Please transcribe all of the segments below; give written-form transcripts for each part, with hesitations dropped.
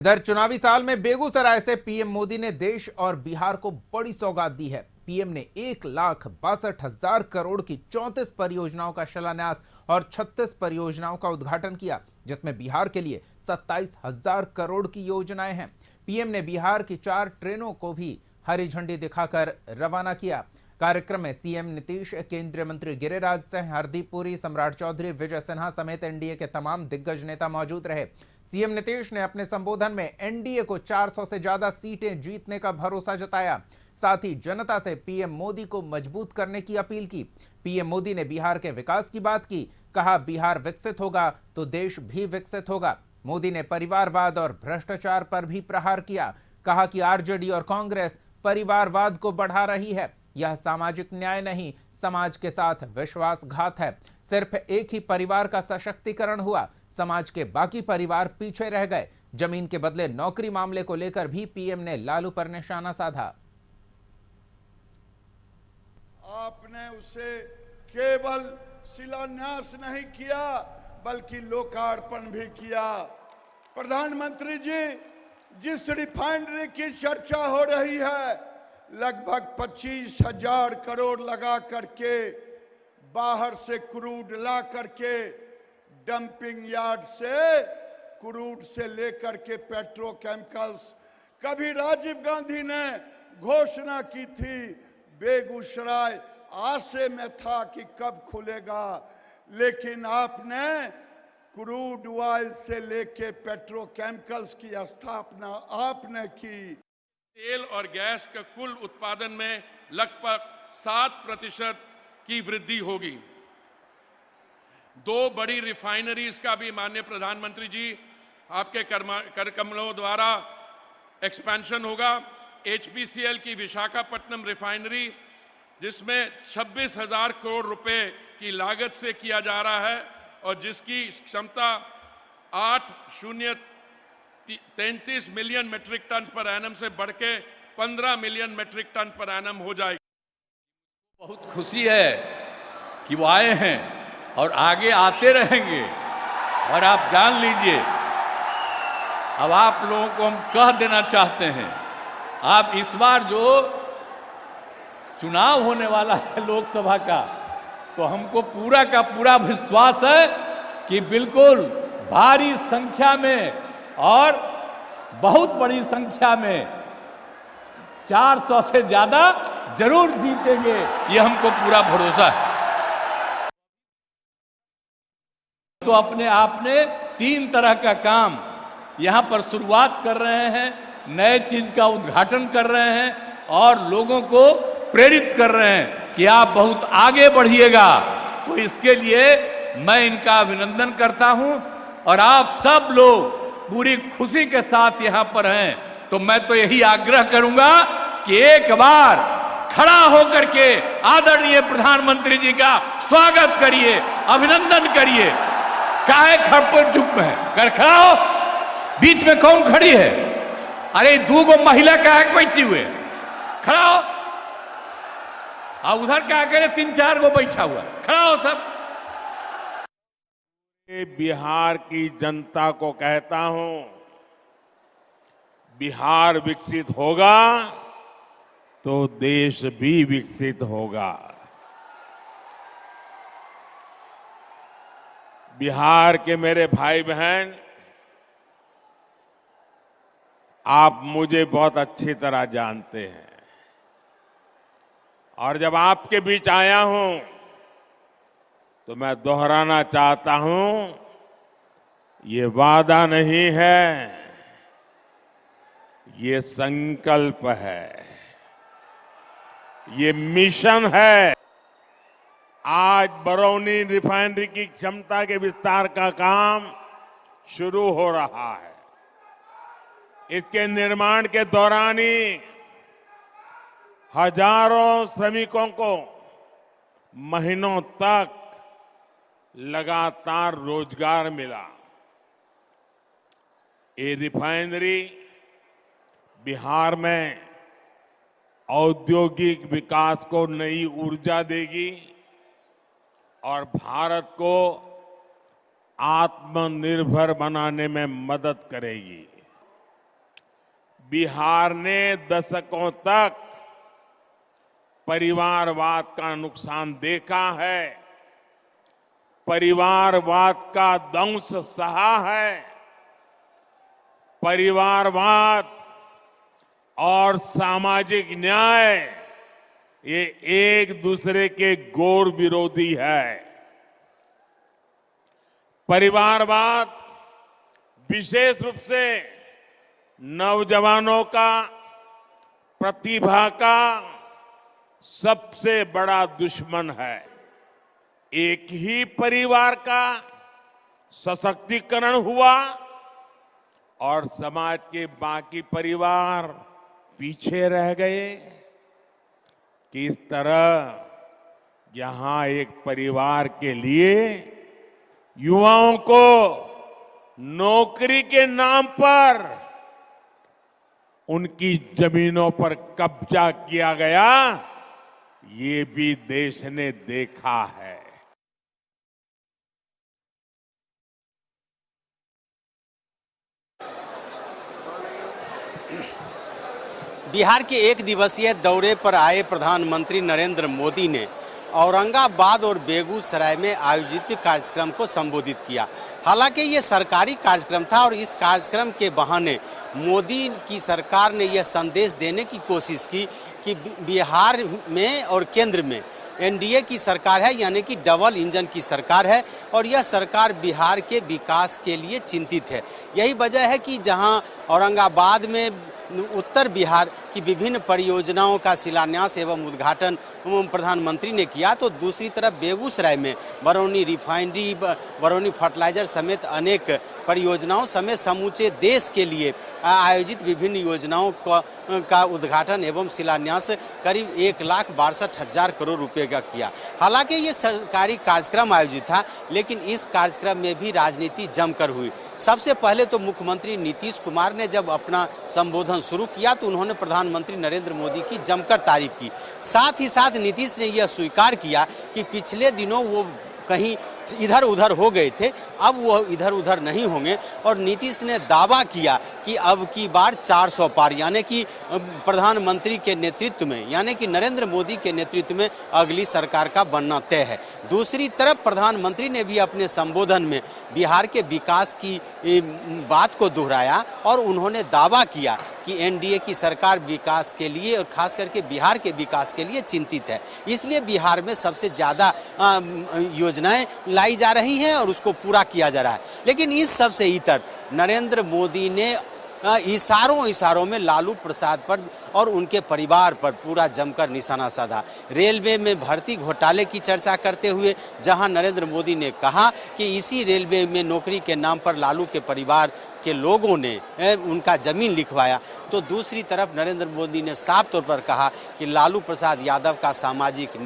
इधर चुनावी साल में बेगूसराय से पीएम मोदी ने देश और बिहार को बड़ी सौगात दी है। पीएम ने 1,62,000 करोड़ की 34 परियोजनाओं का शिलान्यास और 36 परियोजनाओं का उद्घाटन किया, जिसमें बिहार के लिए 27,000 करोड़ की योजनाएं हैं। पीएम ने बिहार की 4 ट्रेनों को भी हरी झंडी दिखाकर रवाना किया। कार्यक्रम में सीएम नीतीश, केंद्रीय मंत्री गिरिराज सिंह, हरदीप पुरी, सम्राट चौधरी, विजय सिन्हा समेत एनडीए के तमाम दिग्गज नेता मौजूद रहे। सीएम नीतीश ने अपने संबोधन में एनडीए को 400 से ज्यादा सीटें जीतने का भरोसा जताया। साथ ही जनता से पीएम मोदी को मजबूत करने की अपील की। पीएम मोदी ने बिहार के विकास की बात की, कहा बिहार विकसित होगा तो देश भी विकसित होगा। मोदी ने परिवारवाद और भ्रष्टाचार पर भी प्रहार किया, कहा कि आरजेडी और कांग्रेस परिवारवाद को बढ़ा रही है। यह सामाजिक न्याय नहीं, समाज के साथ विश्वासघात है। सिर्फ एक ही परिवार का सशक्तिकरण हुआ, समाज के बाकी परिवार पीछे रह गए। जमीन के बदले नौकरी मामले को लेकर भी पीएम ने लालू पर निशाना साधा। आपने उसे केवल शिलान्यास नहीं किया बल्कि लोकार्पण भी किया। प्रधानमंत्री जी, जिस रिफाइनरी की चर्चा हो रही है, लगभग 25,000 करोड़ लगा करके बाहर से क्रूड ला करके डंपिंग यार्ड से क्रूड से लेकर के पेट्रोकेमिकल्स, कभी राजीव गांधी ने घोषणा की थी बेगूसराय आशे में था कि कब खुलेगा, लेकिन आपने क्रूड ऑयल से लेके पेट्रोकेमिकल्स की स्थापना आपने की। तेल और गैस का कुल उत्पादन में लगभग 7% की वृद्धि होगी। 2 बड़ी रिफाइनरीज का भी माननीय प्रधानमंत्री जी आपके कार्यक्रमों द्वारा एक्सपेंशन होगा। एचपीसीएल की विशाखापट्टनम रिफाइनरी, जिसमें 26,000 करोड़ रुपए की लागत से किया जा रहा है और जिसकी क्षमता 33 million metric ton per annum से बढ़ के 15 million metric ton per annum हो जाएगी। बहुत खुशी है कि वो आए हैं और आगे आते रहेंगे। और आप जान लीजिए, अब आप लोगों को हम कह देना चाहते हैं, आप इस बार जो चुनाव होने वाला है लोकसभा का, तो हमको पूरा का पूरा विश्वास है कि बिल्कुल भारी संख्या में और बहुत बड़ी संख्या में 400 से ज्यादा जरूर जीतेंगे, ये हमको पूरा भरोसा है। तो अपने आप ने 3 तरह का काम यहां पर शुरुआत कर रहे हैं, नए चीज का उद्घाटन कर रहे हैं और लोगों को प्रेरित कर रहे हैं कि आप बहुत आगे बढ़िएगा। तो इसके लिए मैं इनका अभिनंदन करता हूं और आप सब लोग पूरी खुशी के साथ यहां पर हैं, तो मैं तो यही आग्रह करूंगा कि एक बार खड़ा होकर के आदरणीय प्रधानमंत्री जी का स्वागत करिए, अभिनंदन करिए। काहे खड़पर चुप में कर खड़ा हो? बीच में कौन खड़ी है? अरे 2 महिला काहे बैठी हुए? खड़ा हो। और उधर क्या करे 3-4 गो बैठा हुआ, खड़ा हो सब। बिहार की जनता को कहता हूं, बिहार विकसित होगा तो देश भी विकसित होगा। बिहार के मेरे भाई बहन, आप मुझे बहुत अच्छी तरह जानते हैं और जब आपके बीच आया हूं तो मैं दोहराना चाहता हूं, ये वादा नहीं है, ये संकल्प है, ये मिशन है। आज बरौनी रिफाइनरी की क्षमता के विस्तार का काम शुरू हो रहा है। इसके निर्माण के दौरान ही हजारों श्रमिकों को महीनों तक लगातार रोजगार मिला। ये रिफाइनरी बिहार में औद्योगिक विकास को नई ऊर्जा देगी और भारत को आत्मनिर्भर बनाने में मदद करेगी। बिहार ने दशकों तक परिवारवाद का नुकसान देखा है, परिवारवाद का दंश सहा है। परिवारवाद और सामाजिक न्याय ये एक दूसरे के घोर विरोधी है। परिवारवाद विशेष रूप से नौजवानों का, प्रतिभा का सबसे बड़ा दुश्मन है। एक ही परिवार का सशक्तिकरण हुआ और समाज के बाकी परिवार पीछे रह गए। किस तरह यहां एक परिवार के लिए युवाओं को नौकरी के नाम पर उनकी जमीनों पर कब्जा किया गया, ये भी देश ने देखा है। बिहार के एक दिवसीय दौरे पर आए प्रधानमंत्री नरेंद्र मोदी ने औरंगाबाद और बेगूसराय में आयोजित कार्यक्रम को संबोधित किया। हालांकि ये सरकारी कार्यक्रम था और इस कार्यक्रम के बहाने मोदी की सरकार ने यह संदेश देने की कोशिश की कि बिहार में और केंद्र में एनडीए की सरकार है, यानी कि डबल इंजन की सरकार है और यह सरकार बिहार के विकास के लिए चिंतित है। यही वजह है कि जहां औरंगाबाद में उत्तर बिहार की विभिन्न परियोजनाओं का शिलान्यास एवं उद्घाटन प्रधानमंत्री ने किया, तो दूसरी तरफ बेगूसराय में बरौनी रिफाइनरी, बरौनी फर्टिलाइजर समेत अनेक परियोजनाओं समेत समूचे देश के लिए आयोजित विभिन्न योजनाओं का उद्घाटन एवं शिलान्यास करीब 1,62,000 करोड़ रुपए का किया। हालांकि ये सरकारी कार्यक्रम आयोजित था, लेकिन इस कार्यक्रम में भी राजनीति जमकर हुई। सबसे पहले तो मुख्यमंत्री नीतीश कुमार ने जब अपना संबोधन शुरू किया तो उन्होंने प्रधानमंत्री नरेंद्र मोदी की जमकर तारीफ की। साथ ही साथ नीतीश ने यह स्वीकार किया कि पिछले दिनों वो कहीं इधर उधर हो गए थे, अब वो इधर उधर नहीं होंगे और नीतीश ने दावा किया कि अब की बार 400 पार, यानी कि प्रधानमंत्री के नेतृत्व में, यानी कि नरेंद्र मोदी के नेतृत्व में अगली सरकार का बनना तय है। दूसरी तरफ प्रधानमंत्री ने भी अपने संबोधन में बिहार के विकास की बात को दोहराया और उन्होंने दावा किया कि एनडीए की सरकार विकास के लिए और खास करके बिहार के विकास के लिए चिंतित है। इसलिए बिहार में सबसे ज़्यादा योजनाएं लाई जा रही हैं और उसको पूरा किया जा रहा है। लेकिन इस सबसे इतर नरेंद्र मोदी ने इशारों में लालू प्रसाद पर और उनके परिवार पर पूरा जमकर निशाना साधा। रेलवे में भर्ती घोटाले की चर्चा करते हुए जहां नरेंद्र मोदी ने कहा कि इसी रेलवे में नौकरी के नाम पर लालू के परिवार के लोगों ने उनका जमीन लिखवाया, तो दूसरी तरफ नरेंद्र मोदी ने साफ तौर पर कहा कि लालू प्रसाद यादव का सामाजिक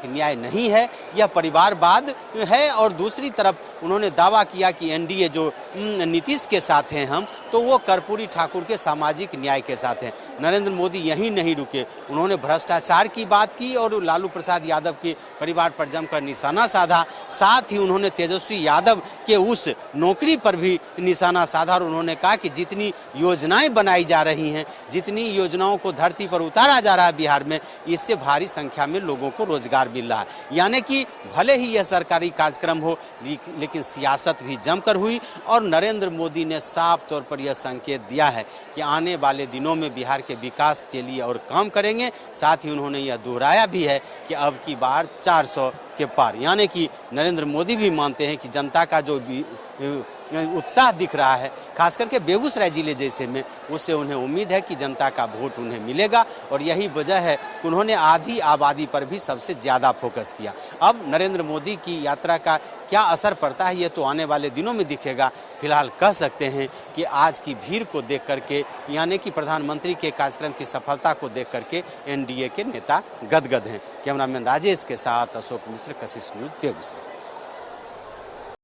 न्याय नहीं है, यह परिवारवाद है। और दूसरी तरफ उन्होंने दावा किया कि एनडीए जो नीतीश के साथ हैं हम, तो वो कर्पूरी ठाकुर के सामाजिक न्याय के साथ हैं। नरेंद्र मोदी यहीं नहीं रुके, उन्होंने भ्रष्टाचार की बात की और लालू प्रसाद यादव के परिवार पर जमकर निशाना साधा। साथ ही उन्होंने तेजस्वी यादव के उस नौकरी पर भी निशाना साधा और उन्होंने कहा कि जितनी योजनाएं बनाई जा रही हैं, जितनी योजनाओं को धरती पर उतारा जा रहा है बिहार में, इससे भारी संख्या में लोगों को रोजगार मिल रहा है। यानी कि भले ही यह सरकारी कार्यक्रम हो, लेकिन सियासत भी जमकर हुई और नरेंद्र मोदी ने साफ तौर पर यह संकेत दिया है कि आने वाले दिनों में बिहार के विकास के लिए और काम करेंगे। साथ ही उन्होंने यह दोहराया भी है कि अब की बार 400 के पार, यानी कि नरेंद्र मोदी भी मानते हैं कि जनता का जो उत्साह दिख रहा है, खास करके बेगूसराय जिले जैसे में, उससे उन्हें उम्मीद है कि जनता का वोट उन्हें मिलेगा और यही वजह है कि उन्होंने आधी आबादी पर भी सबसे ज़्यादा फोकस किया। अब नरेंद्र मोदी की यात्रा का क्या असर पड़ता है ये तो आने वाले दिनों में दिखेगा। फिलहाल कह सकते हैं कि आज की भीड़ को देख करके, यानी कि प्रधानमंत्री के कार्यक्रम की सफलता को देख करके एनडीए के नेता गदगद हैं। कैमरामैन राजेश के साथ अशोक मिश्र, कशिश न्यूज़, बेगूसराय।